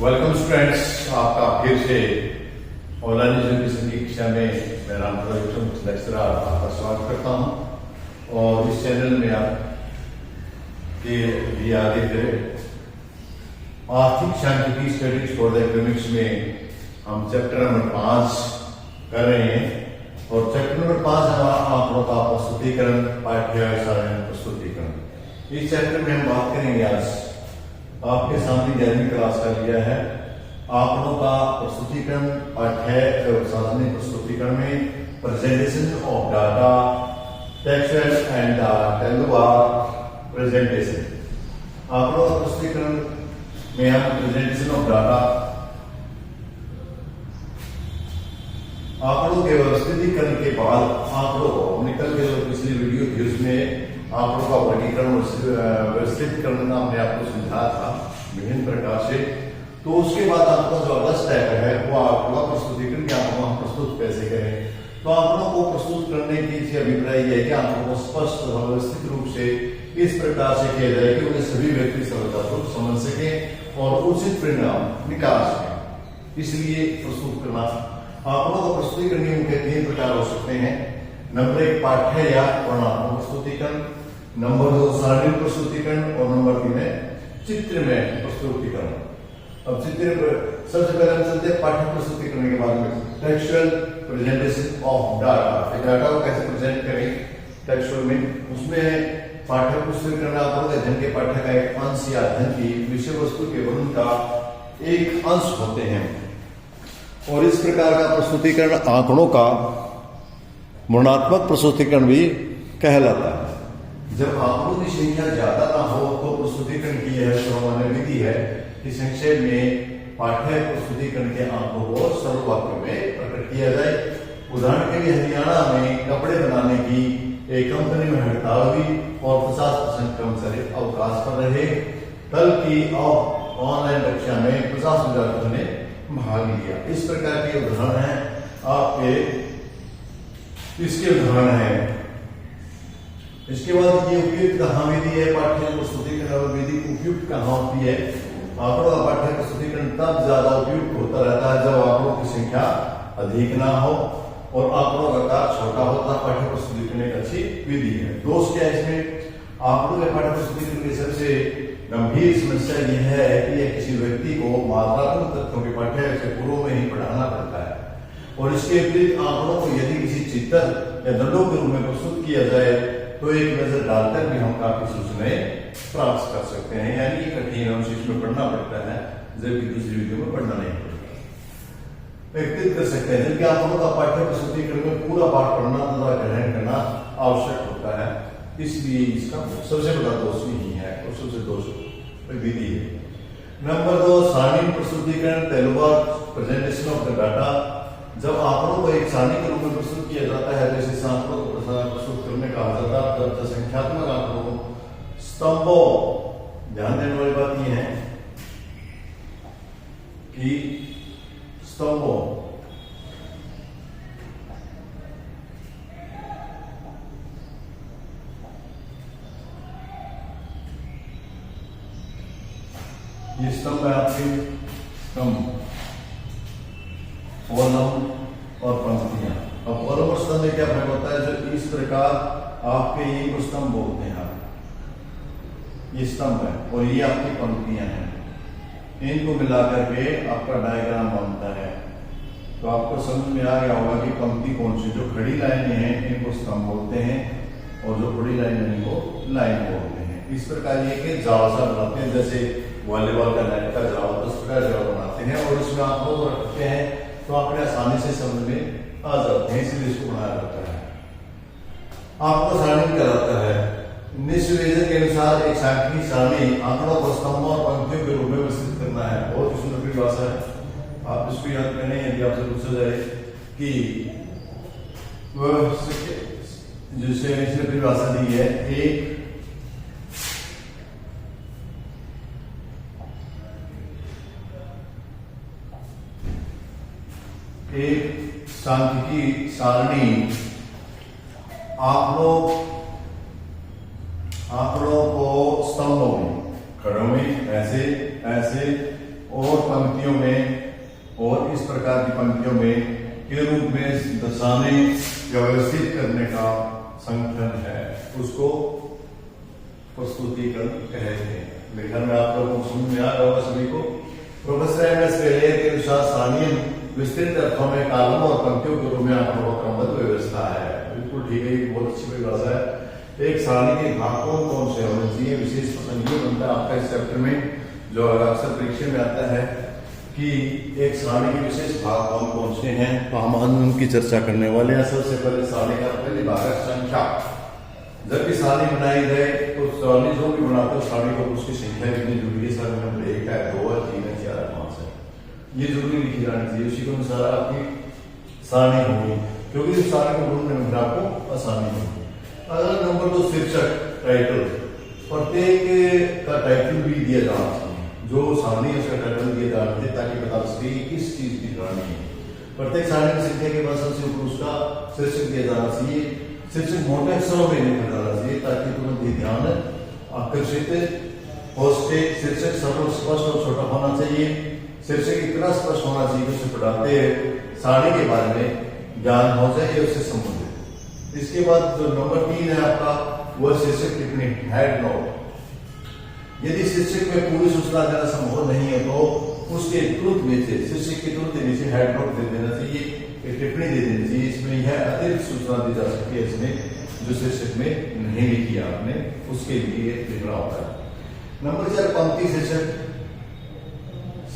Welcome students, आपका फिर से ऑनलाइन एजुकेशन की कक्षा में मैं राम लेक्चरर आपका स्वागत करता हूं। और इस चैनल में आप ये आगे फिर आर्थिक सांख्यिकी स्टडीज फॉर द एकेडमिक्स में हम चैप्टर नंबर 5 कर रहे हैं। और चैप्टर नंबर 5 है आंकड़ों का प्रस्तुतिकरण, पाठ्य सारांश प्रस्तुतिकरण। इस चैप्टर में हम बात करेंगे आज आपके सामने 11वीं क्लास का लिया है आंकड़ों का प्रस्तुतिकरण, पाठ्य साधन प्रस्तुतिकरण में presentation of data, texture and presentation. आंकड़ों का प्रस्तुतिकरण में हम प्रेजेंटेशन ऑफ डाटा, आंकड़ों के व्यवस्थितीकरण के बाद आंकड़ों को निकल के जो पिछली वीडियो थी उसमें आंकड़ों का वर्गीकरण व्यवस्थित करना हमने आपको समझाया था विभिन्न प्रकार से। तो उसके बाद आपका जो अगला स्टेप है वो आंकड़ों का प्रस्तुतिकरण के आंकड़ों हम प्रस्तुत कैसे करें। तो आंकड़ों को प्रस्तुत करने की अभिप्राय यह है कि आंकड़ों को स्पष्ट व्यवस्थित रूप से इस प्रकार से किया जाए कि उन्हें सभी व्यक्ति सरलतापूर्वक समझ सके और उचित परिणाम निकाल सके। इसलिए प्रस्तुत करना आंकड़ों का प्रस्तुतिकरण के 3 प्रकार हो सकते हैं। नंबर 1 पाठ्य या वर्णनात्मक प्रस्तुतिकरण, नंबर 2 सारणी प्रस्तुतिकरण और नंबर 3 है चित्र में प्रस्तुतिकरण। अब चित्र सबसे पहले हम चलते हैं पाठ्य प्रस्तुतिकरण के बारे में। Textual presentation of data, data को कैसे प्रेजेंट करें टेक्सचुअल में, उसमें पाठ्य प्रस्तुतिकरण आपको अध्ययन के पाठ्य का एक अंश या अध्ययन की विषय वस्तु के वर्णन का एक अंश होते हैं। और इस प्रकार का प्रस्तुतिकरण आंकड़ों का वर्णनात्मक प्रस्तुतिकरण भी कहलाता है। जब आंकड़ों की संख्या ज्यादा ना हो तो प्रस्तुतिकरण की यह सामान्य विधि है कि संक्षेप में पाठ्य प्रस्तुतिकरण के आंकड़ों को सरल वाक्यों में प्रकट किया जाए। उदाहरण के लिए हरियाणा में कपड़े बनाने की एक कंपनी में हड़ताल हुई और 50% कर्मचारी अवकाश पर रहे। कल की ऑनलाइन कक्षा में 50 विद्यार्थियों ने भाग लिया। इस प्रकार के उदाहरण है आपके, इसके उदाहरण है। इसके बाद ये उपयुक्त कहाँ विधि है, पाठ्य प्रस्तुतिकरण विधि उपयुक्त कहाँ होती है। आंकड़ों का पाठ्य प्रस्तुतिकरण तब ज्यादा उपयुक्त होता रहता है जब आंकड़ों की संख्या अधिक ना हो और आंकड़ों का आकार छोटा होता। पाठ्य प्रस्तुतिकरण एक अच्छी विधि है। दोष क्या है इसमें, आंकड़ों के पाठ्य प्रस्तुतिकरण की सबसे गंभीर समस्या यह है कि यह किसी व्यक्ति को मात्रात्मक तथ्यों के पाठ्य से पूर्व में ही पढ़ाना पड़ता है। और इसके विपरीत आंकड़ों को यदि किसी चित्र या दंडों के रूप में प्रस्तुत किया जाए तो एक नजर डालकर भी हम काफी सूचनाएं प्राप्त कर सकते हैं। यानी कठिन अंश इसमें पढ़ना पड़ता है जबकि दूसरी वीडियो में पढ़ना नहीं पड़ता। व्यक्तित्व कर सकते हैं जबकि आंकड़ों का पाठ्य प्रस्तुतिकरण में पूरा पाठ पढ़ना तथा ग्रहण करना आवश्यक होता है। इसलिए इसका सबसे बड़ा दोष यही है और सबसे दोष विधि है। नंबर 2 सारणी प्रस्तुतिकरण, पहला प्रेजेंटेशन ऑफ द डाटा। जब आंकड़ों को एक सारणी के रूप में प्रस्तुत किया जाता है तो इसे आंकड़ों को प्रस्तुत करने का कहा जाता है। संख्यात्मक आंकड़ों को स्तंभों, ध्यान देने वाली बात यह है कि स्तंभों ये स्तंभ है आपके स्तंभ, कॉलम और पंक्तियां। अब कॉलम और स्तंभ में क्या फर्क होता है, जो इस प्रकार आपके ये को स्तंभ बोलते हैं, ये स्तंभ है और ये आपकी पंक्तियां हैं। इनको मिलाकर के आपका डायग्राम बनता है। तो आपको समझ में आ गया होगा कि पंक्ति कौन सी, जो खड़ी लाइनें हैं इनको स्तंभ बोलते हैं और जो खड़ी लाइनें इनको लाइन बोलते हैं। इस प्रकार ये के जाल सा बनाते हैं, जैसे वॉलीबॉल का नेट का जाल, उस प्रकार जाल बनाते हैं और इसमें आंकड़ों को रखते हैं तो आंकड़े आसानी से समझ में आ जाते हैं। इसलिए इसको बनाया जाता है। आपको सारणी कहलाता है। निश्चित के अनुसार एक सांख्यिकी सारणी आंकड़ों को स्तंभों और पंक्तियों के रूप में व्यवस्थित करना है। बहुत ही सुंदर परिभाषा है, आप इसको याद करें। यदि आपसे पूछा जाए कि जिससे इसने परिभाषा दी है, एक सांख्यिकी सारणी आंकड़ों को स्तंभों में, खड़ों में ऐसे ऐसे और पंक्तियों में और इस प्रकार की पंक्तियों में के रूप में दर्शाने या व्यवस्थित करने का संगठन है, उसको प्रस्तुतिकरण कहते हैं। लेखन में आप लोगों को समझ में आ रहा होगा सभी को। Professor M S. वेले के अनुसार सारणी विस्तृत अर्थों में कालम और पंक्तियों के रूप में आप लोगों का क्रमबद्ध व्यवस्था है। बिल्कुल ठीक है, ये बहुत अच्छी परिभाषा है। एक सारणी के भाग कौन कौन से होने चाहिए, विशेष प्रसंग ये बनता है आपका इस चैप्टर में, जो अक्सर परीक्षा में आता है कि एक सारणी के विशेष भाग कौन कौन से हैं, तो हम उनकी चर्चा करने वाले हैं। सबसे पहले सारणी का पहले भाग है संख्या। जब भी सारणी बनाई जाए तो सारणी जो भी बनाते हो सारणी को उसकी संख्या कितनी जरूरी है, सारणी नंबर 1 है, 2 है, 3 है, 4 है, 5 है, ये जरूरी लिखी जानी चाहिए। उसी के अनुसार आपकी सारणी होगी, क्योंकि इस सारणी को ढूंढने में आपको आसानी होगी। अगला नंबर 2 शीर्षक, टाइटल। प्रत्येक का टाइटल भी दिया जाना चाहिए, जो सारणी है उसका टाइटल दिया जाना चाहिए ताकि पता सके किस चीज की सारणी है। प्रत्येक सारणी की संख्या के बाद सबसे ऊपर उसका शीर्षक दिया जाना चाहिए। शीर्षक मोटे अक्षरों में लिखा जाना चाहिए ताकि तुरंत ही ध्यान आकर्षित हो सके। शीर्षक सरल, स्पष्ट और छोटा होना चाहिए। शीर्षक इतना स्पष्ट होना चाहिए कि उसे पढ़ाते सारणी के बारे में ज्ञान हो जाए उससे संबंधित। इसके बाद जो नंबर 3 है आपका, वह शीर्षक टिप्पणी, हेड नोट। यदि शीर्षक में पूरी सूचना देना संभव नहीं है तो उसके तुरंत नीचे, शीर्षक के तुरंत नीचे हेड नोट दे देना चाहिए, टिप्पणी दे देनी चाहिए। इसमें यह अतिरिक्त सूचना दी जा सकती है इसमें जो शीर्षक में नहीं लिखी आपने, उसके लिए लिखना होता है। नंबर 4 पंक्ति शीर्षक।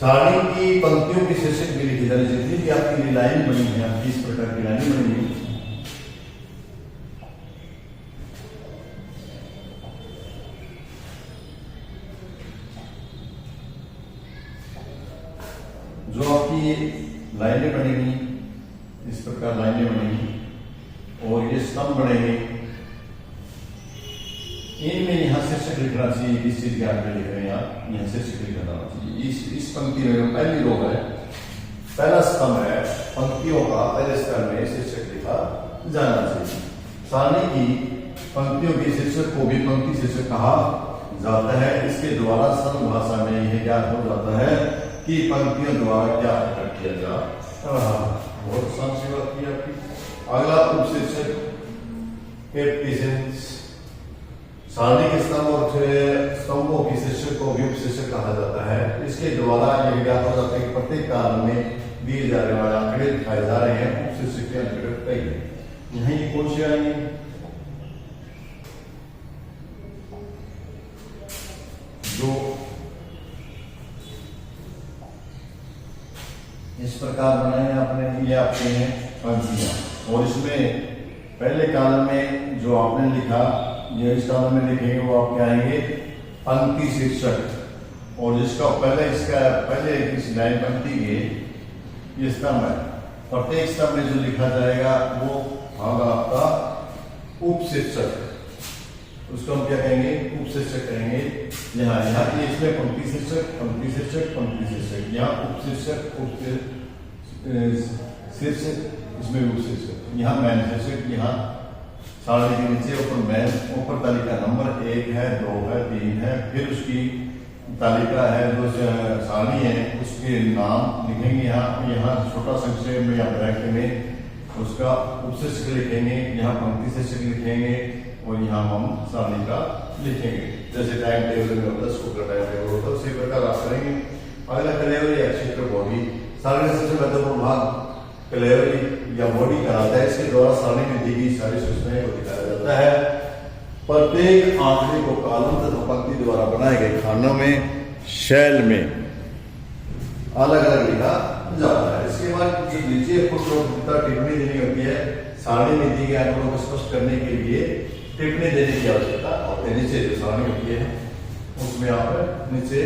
सारणी की पंक्तियों की शीर्षक भी लिखी जानी चाहिए कि आपकी लाइन बनी है, आपकी इस प्रकार की लाइन बनी है, जो आपकी लाइनें बनेगी, इस प्रकार लाइनें बनेगी और ये स्तंभ बनेंगे, इनमें यहाँ शीर्षक लिखना चाहिए। इस चीज के आगे लिख रहे हैं आप, यहाँ शीर्षक लिखा जाना चाहिए। इस पंक्ति में पहली रो है, पहला स्तंभ है, पंक्तियों का पहले स्तर में शीर्षक लिखा जाना चाहिए। सारणी की पंक्तियों के शीर्षक को भी पंक्ति शीर्षक कहा जाता है। इसके द्वारा सरल भाषा में यह ज्ञात हो जाता है कि पंक्तियों द्वारा क्या प्रकट किया जा रहा है। बहुत आसान सी बात की आपकी। अगला उपशीर्षक, सारणी के स्तंभ और स्तंभों की शीर्षक को भी उपशीर्षक कहा जाता है। इसके द्वारा यह ज्ञात हो जाता है कि प्रत्येक काल में दिए जाने वाले आंकड़े दिखाए जा रहे हैं। उपशीर्षक के अंतर्गत कई यहाँ ये कौन से आएंगे, जो इस प्रकार बनाए आपने, ये आपके हैं पंक्तियां। और इसमें पहले कॉलम में जो आपने लिखा, ये इस कॉलम में लिखेंगे वो आपके आएंगे पंक्ति शीर्षक। और जिसका पहले किसी लाइन पंक्ति के ये स्तंभ है, प्रत्येक स्तंभ में जो लिखा जाएगा वो होगा आपका उपशीर्षक। उसको हम क्या कहेंगे, उपशीर्षक कहेंगे। यहाँ इसमें पंक्ति शीर्षक, पंक्ति शीर्षक, पंक्ति शीर्षक, यहाँ उपशीर्षक, शीर्षक, इसमें उपशीर्षक, यहाँ मैन शीर्षक, यहाँ सारणी के नीचे ऊपर मैन, ऊपर तालिका नंबर 1 है, 2 है, 3 है, फिर उसकी तालिका है जो सारणी है उसके नाम लिखेंगे। यहाँ छोटा संक्षेप में या ब्रैकेट में उसका उपशीर्षक लिखेंगे, यहाँ पंक्ति शीर्षक लिखेंगे और यहाँ हम सारणी का लिखेंगे। जैसे टाइम टेबल में होता है, स्कूल का टाइम टेबल होता है, उसी प्रकार आप करेंगे। अगला कलेवरी या क्षेत्र बॉडी। सारणी का सबसे महत्वपूर्ण भाग कलेवरी या बॉडी कहलाता है। इसके द्वारा सारणी में दी गई सारी सूचनाएं को दिखाया जाता है। प्रत्येक आंकड़े को कॉलम तथा पंक्ति द्वारा बनाए गए खानों में, शैल में अलग अलग लिखा जाता है। इसके बाद जो नीचे टिप्पणी देनी होती है, सारणी में दी गए आंकड़ों को स्पष्ट करने के लिए टिप्पणी देने की आवश्यकता होती है। नीचे जो सारणी होती है उसमें आप नीचे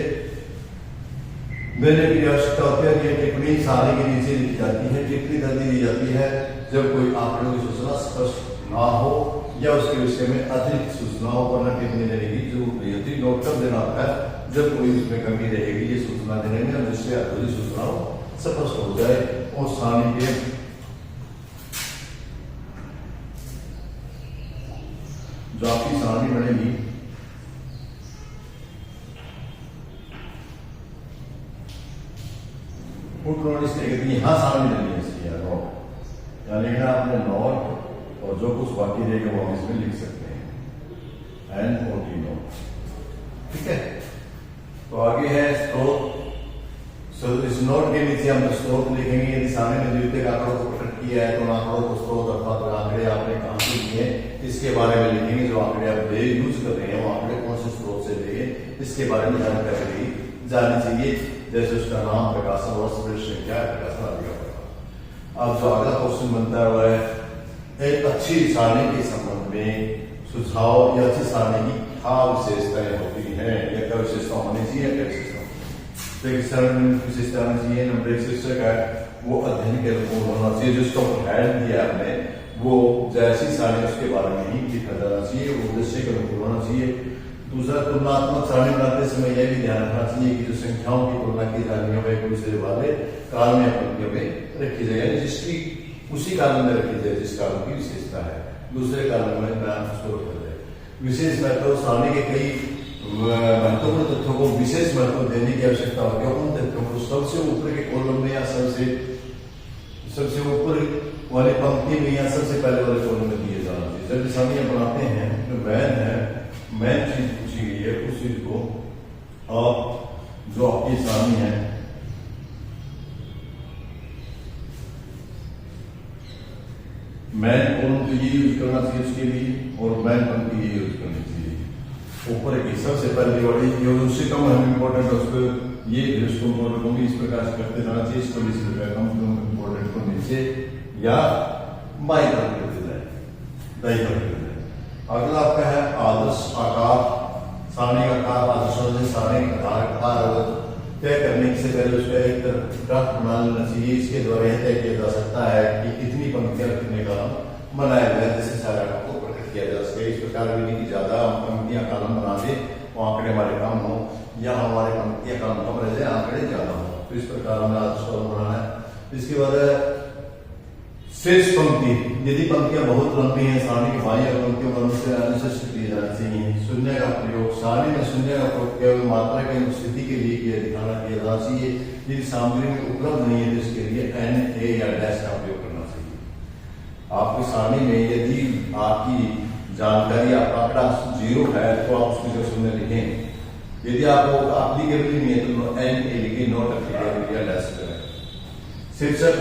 देने की आवश्यकता होती है। ये टिप्पणी सारणी के नीचे लिखी जाती है। टिप्पणी तभी दी जाती है जब कोई आंकड़ों की सूचना स्पष्ट ना हो या उसके विषय में अतिरिक्त सूचना हो, वरना टिप्पणी देने की जरूरत नहीं होती। नोट कर देना होता है जब कोई उसमें कमी रहेगी, ये सूचना देने में, जिससे अधूरी सूचना स्पष्ट हो जाए और सारणी के जो आपकी सारणी बनेगी फुट नोट इसलिए कहते हैं यहाँ शामिल नहीं है इसकी नोट, यहाँ लिखना आपने नोट और जो कुछ बाकी रहेगा वो हम इसमें लिख सकते हैं NOT नोट। ठीक है, तो आगे है स्रोत। इस नोट के नीचे हम स्रोत लिखेंगे। यदि सामने में द्वितीयक आंकड़ों को प्रकट किया है तो उन आंकड़ों को स्रोत अर्थात आंकड़े आपने कहां से लिए इसके बारे में लिखेंगे। जो आंकड़े आप यूज कर रहे हैं वो आंकड़े कौन से स्रोत से लिए इसके बारे में जानकारी जानी चाहिए, जैसे उसका नाम, प्रकाशन, वर्ष, पृष्ठ संख्या, प्रकाशन आदि का पता। अब जो अगला क्वेश्चन बनता है वह है एक अच्छी सारणी के संबंध में सुझाव या अच्छी सारणी की क्या विशेषताएं होती है या क्या विशेषता होनी चाहिए, क्या विशेषता विशेषता होनी चाहिए। नंबर एक शीर्षक है वो अध्ययन के अनुकूल होना चाहिए। जिसको हेड दिया आपने वो जैसी सारणी उसके बारे में ही लिखा जाना चाहिए, वो उद्देश्य के अनुकूल होना चाहिए। दूसरा, तुलनात्मक सारणी बनाते समय यह भी ध्यान रखना चाहिए कि जो संख्याओं की तुलना की जानी है वह एक दूसरे वाले काल में पंक्तियों में रखी जाए, जिसकी उसी काल में रखी जाए जिस काल की विशेषता है, दूसरे काल में उसको रखा जाए। विशेष महत्व, सारणी के कई महत्वपूर्ण तथ्यों को विशेष महत्व देने की आवश्यकता होती है। उन तथ्यों को सबसे ऊपर के कॉलम में या सबसे ऊपर वाली पंक्ति में या सबसे पहले वाले कॉलम में दिए जाना चाहिए। जब सारणी बनाते हैं तो मैन चीज पूछी गई है उस चीज को आप जो आपकी सारणी है मैन कॉलम तो ये यूज करना चाहिए उसके लिए और मैन पंक्ति ये यूज करनी चाहिए। ऊपर की सबसे पहली वाली जो उससे कम हम इम्पोर्टेंट है उसको ये उसको इम्पोर्टेंट होगी इस प्रकार से करते जाना चाहिए। इसको इस प्रकार कम इम्पोर्टेंट को नीचे या बाई तरफ करते जाए, दाई तरफ करते जाए। अगला आपका है आदर्श आकार। सारणी का आकार आदर्श सारणी का आकार तय करने से पहले उसका एक ड्राफ्ट बना लेना चाहिए। इसके द्वारा यह तय किया जा सकता है कि कितनी पंक्तियां कितने कॉलम बनाए गए, जैसे सारा को प्रकट किया जा सके। इस प्रकार भी नहीं कि ज्यादा पंक्तियां कॉलम बना दे वो आंकड़े हमारे कम हो या हमारे पंक्तियां कम कम रह जाए आंकड़े ज्यादा हो, तो इस प्रकार हमें आदर्श कॉलम बनाना है। इसके बाद शेष पंक्ति, यदि पंक्तियां बहुत लंबी हैं सारणी की बाई पंक्तियों पर उनसे अनुशेष किए जाने चाहिए। शून्य का प्रयोग, सारणी में शून्य का प्रयोग केवल मात्रा की अनुपस्थिति के लिए किया जाना चाहिए। यदि सामग्री में उपलब्ध नहीं है तो इसके लिए एन, ए या डैश का प्रयोग करना चाहिए। आपकी सारणी में यदि आपकी जानकारी आपका आंकड़ा 0 है तो आप उसमें जो शून्य लिखें। यदि आपको एप्लीकेबल नहीं है तो एन, ए लिखे, नॉट एप्लीकेबल या डैश करें। शीर्षक,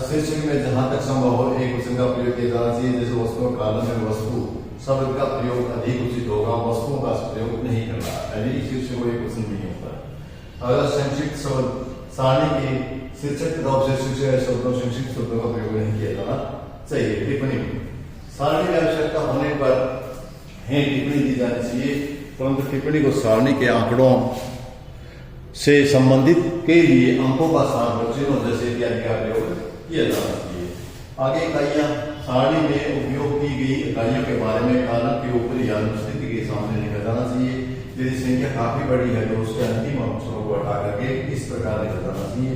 शीर्षक में जहां तक संभव हो एक वचन का प्रयोग किया जाना चाहिए। जैसे वस्तु कालम में वस्तु शब्द का प्रयोग अधिक उचित होगा, वस्तुओं का प्रयोग नहीं करना, यानी शीर्षक को एक वचन नहीं होता। अगर संक्षिप्त शब्द, सारणी के शीर्षक तथा उपशीर्षक शब्दों संक्षिप्त शब्दों का प्रयोग नहीं किया जाना चाहिए। टिप्पणी, सारणी की आवश्यकता होने पर है टिप्पणी दी जानी चाहिए, परंतु टिप्पणी को सारणी के आंकड़ों से संबंधित के लिए अंकों का स्थान और चिन्हों जैसे इत्यादि का प्रयोग किया जाना चाहिए। आगे इकाइयां, सारणी में उपयोग की गई इकाइयों के बारे में कालम के ऊपर या अनुपस्थिति के सामने लिखा जाना चाहिए। यदि संख्या काफी बड़ी है तो उसके अंतिम अक्षरों को हटा करके इस प्रकार लिखा जाना चाहिए,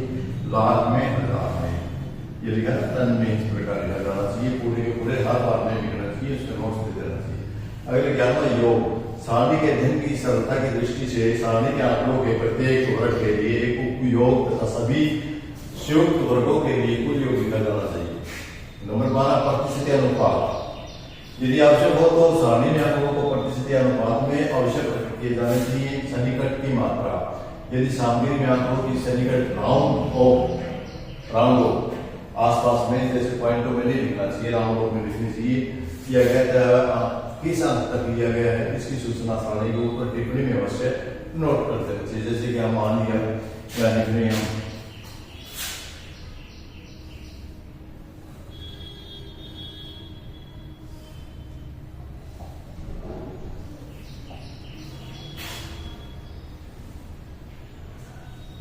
लाख में, हजार में, ये लिखा टन में, इस प्रकार लिखा जाना चाहिए। पूरे के पूरे हर बार में लिखना चाहिए, उसका नोट्स दे देना चाहिए। अगले 11वां योग, सारणी के अध्ययन की सरलता की दृष्टि से सारणी के आंकड़ों के प्रत्येक वर्ग के लिए एक उपयोग तथा सभी संयुक्त वर्गों के लिए कुल योग लिखा जाना चाहिए। नंबर 12, प्रतिशत अनुपात। यदि आवश्यक हो तो सारणी में आंकड़ों को प्रतिशत अनुपात में आवश्यक प्रकट किए जाने चाहिए। सन्निकट की मात्रा, यदि सामग्री में आंकड़ों की सन्निकट राउंड हो आसपास में, जैसे पॉइंटों में नहीं लिखना चाहिए, राउंड में लिखनी चाहिए। किया गया किस अंक तक लिया गया है इसकी सूचना सारणी के ऊपर टिप्पणी में अवश्य नोट करते हैं। जैसे कि हम मान लिया क्या लिख रहे हैं,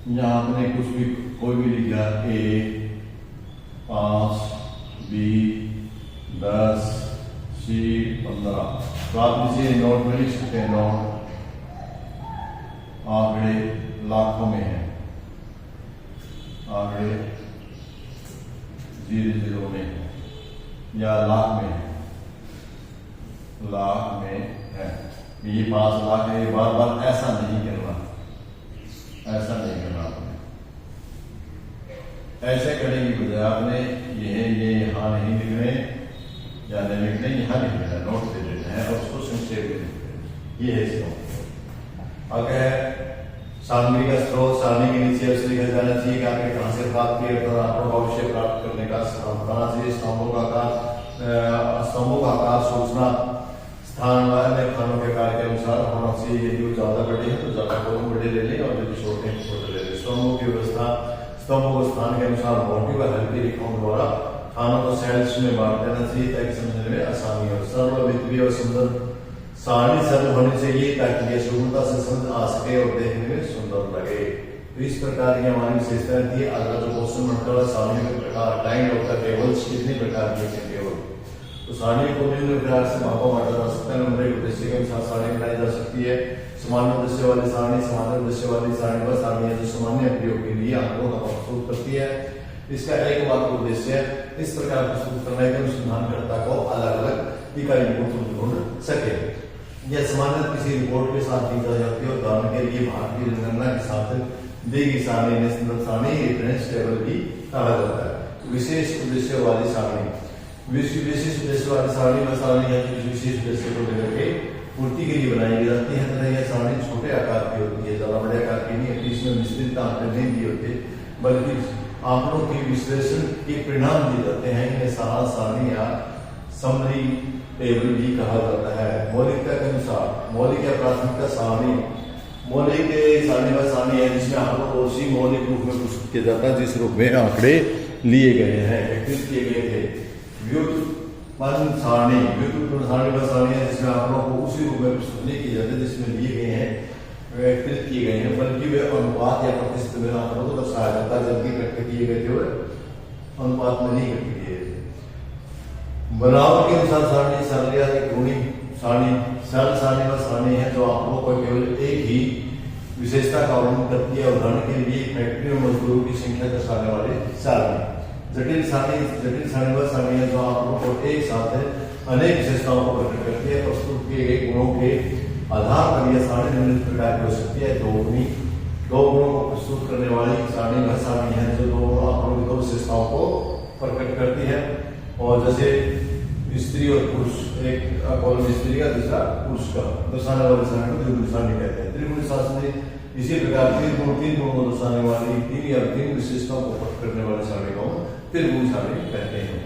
यहाँ हमने कुछ भी कोई भी लिखा A 5, B 10, C 15, तो आप इसे नोट में लिख सकते हैं। नोट आंकड़े लाखों में है, आंकड़े 00 में है या लाख में है, लाख में है। ये 5 लाख है, बार बार ऐसा नहीं करना, ऐसा नहीं करना। ऐसे करने की बजाय आपने ये यहाँ नहीं लिखने या नहीं लिखने, यहाँ लिख देना, नोट दे देना है और उसको संक्षेप में लिख देना। ये है इसका आगे है सामग्री का स्रोत। सारणी के नीचे ऐसे लिखा जाना चाहिए कि आपने कहाँ से प्राप्त किया, तो आंकड़ों का विषय प्राप्त करने का स्थान बताना चाहिए। स्तंभों का आकार सूचना स्थान व अन्य खानों के कार्य के अनुसार होना चाहिए। यदि वो ज्यादा बड़े हैं तो ज्यादा कॉलम बड़े ले लें और यदि छोटे हैं तो छोटे ले लें। स्तंभों की व्यवस्था, स्तंभों को स्थान के अनुसार मोटी व हल्की रेखाओं द्वारा खानों को सेल्स में बांट देना चाहिए ताकि समझने में आसानी हो। सरल, वित्तीय और सुंदर सारणी सरल होनी चाहिए ताकि यह सुगमता से समझ आ सके और देखने में सुंदर लगे। तो इस प्रकार की हमारी विशेषता थी। अगला जो क्वेश्चन बनता है सारणी के प्रकार, टाइम ऑफ द टेबल्स कितने प्रकार की है टेबल। तो सारणी को विभिन्न प्रकार से भागों में बांटा जा सकता है। नंबर एक उद्देश्य के अनुसार सारणी बनाई जा सकती है। सामान्य उद्देश्य वाली सारणी, सामान्य उद्देश्य वाली सारणी वह सारणी है जो सामान्य प्रयोग के लिए आंकड़ों का प्रस्तुत करती है। इसका एकमात्र उद्देश्य इस प्रकार प्रस्तुत करना है कि अनुसंधानकर्ता को अलग अलग इकाइयों को ढूंढ सके। यह सामान्य किसी रिपोर्ट के साथ दी जाती है। उदाहरण के लिए भारत की जनगणना के साथ दी गई सारणी नेशनल सारणी रेफरेंस टेबल भी कहा जाता है। विशेष उद्देश्य वाली सारणी, विशेष उद्देश्य वाली सारणी वह सारणी है जो विशेष उद्देश्य को लेकर के पूर्ति के लिए बनाई जाती है। तथा यह सारणी छोटे आकार की होती है, ज्यादा बड़े आकार की नहीं होती। इसमें विस्तृत आंकड़े नहीं दिए होते बल्कि आंकड़ों के विश्लेषण के परिणाम दिए जाते हैं। इन्हें सारणी या समरी टेबल भी कहा जाता है। मौलिकता के अनुसार मौलिक या प्राथमिकता सारणी, मौलिक सारणी वह सारणी है जिसमें आंकड़ों को उसी मौलिक रूप में प्रस्तुत किया जाता है जिस रूप में आंकड़े लिए गए हैं, एकत्रित किए गए थे। व्युत्पन्न सारणी, व्युत्पन्न सारणी वह सारणी है जिसमें आंकड़ों को उसी रूप में प्रस्तुत नहीं किए जाते जिसमें लिए गए हैं, एकत्रित किए गए हैं, बल्कि वे अनुपात या प्रतिशत में आंकड़ों को दर्शाया जाता है। जबकि इकट्ठे किए गए थे वह अनुपात में नहीं इकट्ठे किए थे। बनावट के अनुसार सारणी सरल या गुणी सारणी, सरल सारणी वह सारणी है जो आंकड़ों को केवल एक ही विशेषता का वर्णन करती है। उदाहरण के लिए फैक्ट्री में मजदूरों की संख्या दर्शाने वाली सारणी। जटिल सारणी वह सारणी है जो आंकड़ों को एक साथ अनेक विशेषताओं को प्रकट करती है। प्रस्तुत किए गए गुणों के आधार पर यह सारणी निम्नलिखित प्रकार की हो सकती है। दो गुणों को प्रस्तुत करने वाली सारणी वह सारणी है जो दो आंकड़ों की दो विशेषताओं को प्रकट करती है। और जैसे स्त्री और पुरुष, एक कॉलम स्त्री का दूसरा पुरुष का दर्शाने वाली सारणी को त्रिगुणी सारणी कहते हैं। त्रिगुणी सारणी इसी प्रकार तीन गुणों को दर्शाने वाली तीन विशेषताओं को प्रकट करने वाली सारणी को त्रिगुणी सारणी कहते हैं।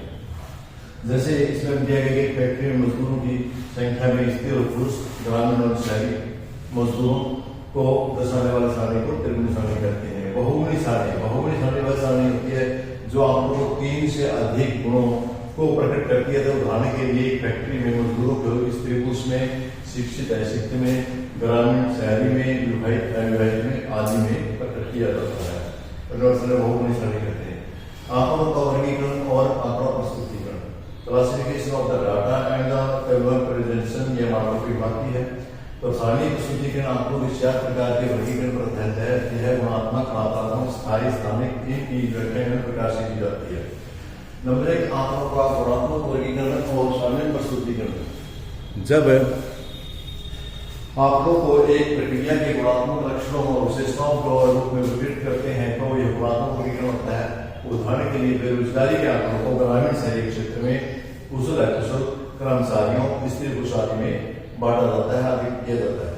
जैसे इसमें दिया गया कि फैक्ट्री में मजदूरों की संख्या में स्त्री और पुरुष, ग्रामीण और शहरी मजदूरों को दर्शाने वाली सारणी को त्रिगुणी सारणी कहते हैं। बहुगुणी सारणी वह सारणी होती है जो आंकड़ों को 3 से अधिक गुणों को प्रकट करती है। तो उदाहरण के लिए फैक्ट्री में मजदूरों को स्त्री पुरुष में, शिक्षित अशिक्षित में, ग्रामीण शहरी में, विवाहित अविवाहित में आदि में प्रकट किया जाता है। बहुगुणी सारणी कहते हैं। आंकड़ों का वर्गीकरण और आंकड़ा प्रस्तुतिकरण, classification of the data and the table presentation, यह मानव विभाग की है। तो सारणी प्रस्तुतिकरण आंकड़ों के 4 प्रकार के वर्गीकरण पर आधारित है। यह गुणात्मक, आंकड़ात्मक, स्थायी, स्थानिक की व्याख्या में प्रकार से की जाती है। नंबर 1 आंकड़ों का गुणात्मक वर्गीकरण और सारणी प्रस्तुतिकरण। जब आंकड़ों को एक प्रक्रिया के गुणात्मक लक्षणों और विशेषताओं को रूप में वितरित करते हैं तो यह गुणात्मक वर्गीकरण होता है। उदाहरण के लिए बेरोजगारी के आंकड़ों को ग्रामीण शहरी क्षेत्र में कुशल अकुशल कर्मचारियों, स्त्री पुरुष आदि में बांटा जाता है, आदि किया जाता है।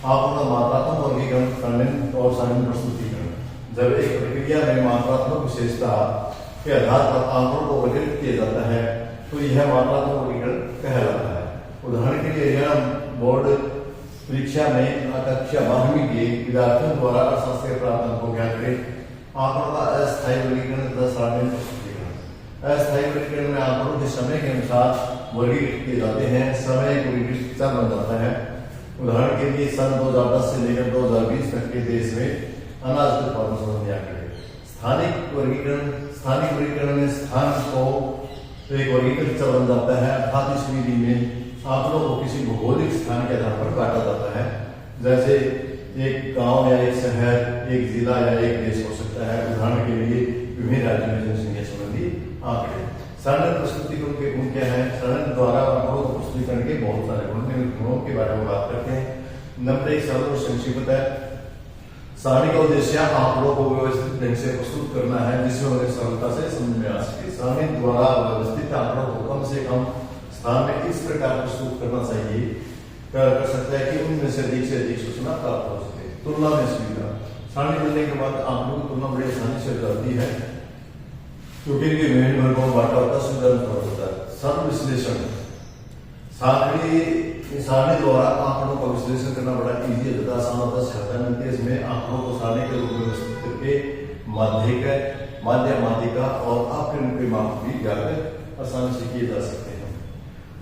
आंकड़ों का मात्रात्मक वर्गीकरण, सारणी और सारणी प्रस्तुतिकरण। जब एक प्रक्रिया में मात्रात्मक विशेषता के आधार पर आंकड़ों को वर्गीकृत किया जाता है तो यह मात्रात्मक वर्गीकरण कहलाता है। उदाहरण के लिए हरियाणा बोर्ड परीक्षा में कक्षा 12वीं के विद्यार्थियों द्वारा अर्थशास्त्र के प्राप्त अंकों के आंकड़े। आंकड़ों का अस्थायी वर्गीकरण तथा सारणी प्रस्तुतिकरण। अस्थायी वर्गीकरण में आंकड़ों के समय के अनुसार वर्गीकृत किए जाते हैं। समय एक वर्गीकृत चर बन जाता है। उदाहरण के लिए सन 2010 से लेकर 2020 तक के देश में अनाज उत्पादन संबंधी आंकड़े। स्थानिक वर्गीकरण में स्थान को एक वर्गीकृत चर बन जाता है। अर्थात इस विधि में आंकड़ों को किसी भौगोलिक स्थान के आधार पर काटा जाता है। जैसे एक गांव या एक शहर, एक जिला या एक देश हो सकता है। उदाहरण के लिए विभिन्न राज्यों में जनसंख्या संबंधी आंकड़े। सारणी प्रस्तुतिकरण के गुण क्या है? सारणी द्वारा आंकड़ों को प्रस्तुतिकरण के बहुत सारे गुणों के बारे में बात करते हैं। नंबर 1 सरल और संक्षिप्त है। सारणी का उद्देश्य आंकड़ों को व्यवस्थित ढंग से प्रस्तुत करना है जिसमें उन्हें सरलता से समझ में आ सके। सारणी द्वारा व्यवस्थित आंकड़ों को कम से कम स्थान में इस प्रकार प्रस्तुत करना चाहिए कर सकता है कि उनमें से अधिक सूचना प्राप्त हो सके। तुलना में सुविधा, सारणी मिलने के बाद आंकड़ों की तुलना बड़ी आसानी से हो जाती है क्योंकि इनके विभिन्न वर्गों में बांटा होता सुविधा होता है। शब्द विश्लेषण, सारणी द्वारा आंकड़ों का विश्लेषण करना बड़ा इजी है, ज्यादा आसान होता है, सहायता मिलती है। इसमें आंकड़ों को सारणी के रूप में व्यवस्थित करके माध्य माध्यिका और अपरिमित क्रमांक भी ज्ञात आसानी से किए जा सकते हैं।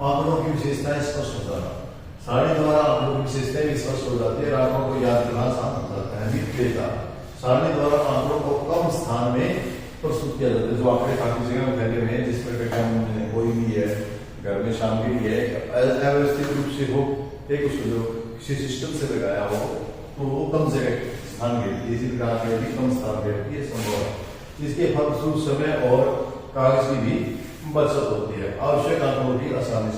आंकड़ों की विशेषताएं स्पष्ट हो जाना, सारणी द्वारा आंकड़ों की विशेषताएं भी स्पष्ट हो जाती है, आंकड़ों को याद करना आसान हो जाता है। विक्रेता, सारणी द्वारा आंकड़ों को कम स्थान में प्रस्तुत किया जाता है। जो आंकड़े काफी जगह में फैले हुए हैं जिस पर कोई भी है घर में शाम के लिए अव्यवस्थित रूप से हो, एक उसको जो किसी सिस्टम से लगाया हो तो वो कम जगह स्थान घेरती है, इसी प्रकार के भी कम स्थान घेरती है संभव है। इसके फलस्वरूप समय और कागज की भी बचत होती है। आवश्यक आंकड़ों को आसानी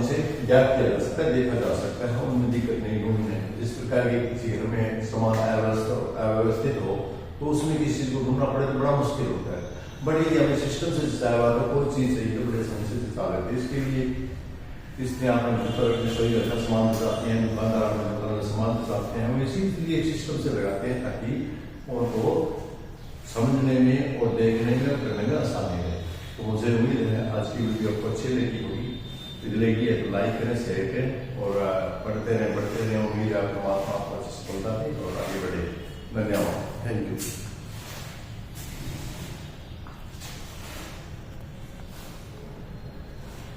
से ज्ञात किया जा सकता है, देखा जा सकता है, उनमें दिक्कत नहीं ढूंढने। जिस प्रकार के किसी घर में सामान अव्यवस्थित हो तो उसमें किसी चीज को ढूंढना पड़े तो बड़ा मुश्किल होता है। बट यदि हमें सिस्टम से जिताया हुआ तो कोई चीज चाहिए तो बड़े आसानी से जिता लेते। इसके लिए इसलिए आप सही अच्छा सामान बताते हैं, दुकानदार सामान बताते हैं, हम इसीलिए एक सिस्टम से लगाते हैं ताकि उनको समझने में और देखने में और करने में आसानी है। तो मुझे उम्मीद है आज की वीडियो आपको अच्छी लगी होगी। यदि लगी है तो लाइक करें, शेयर करें और बढ़ते रहें। उम्मीद है आपको अच्छी सफलता दें और आगे बढ़े। धन्यवाद, थैंक यू।